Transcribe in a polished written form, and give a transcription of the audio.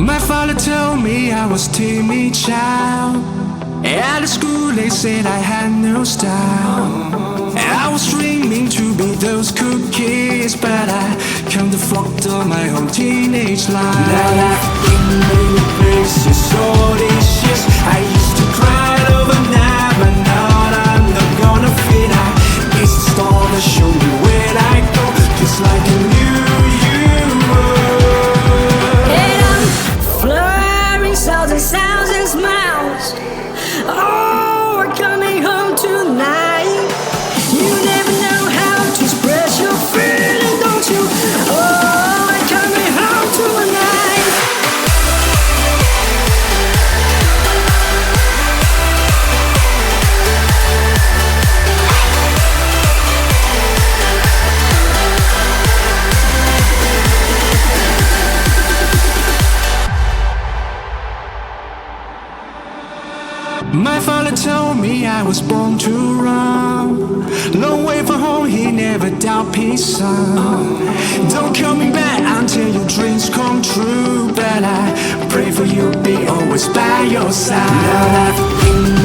My father told me I was timid child. At school they said I had no style. I was dreaming to be those cool kids, but I can't afford all my whole teenage life. Now I've been many places, so delicious. I used to cry overnight, but now I'm not gonna fit. It's the star that show me where I go, just like I knew you were. And I'm flurrying sounds and sounds and smiles. Oh, we're coming home tonight. You never know how to express your feeling, don't you? Oh, we're coming home tonight. My father told me I was born to run. Long way from home, he never doubt peace, son. Don't call me back until your dreams come true, but I pray for you, be always by your side. Now I've been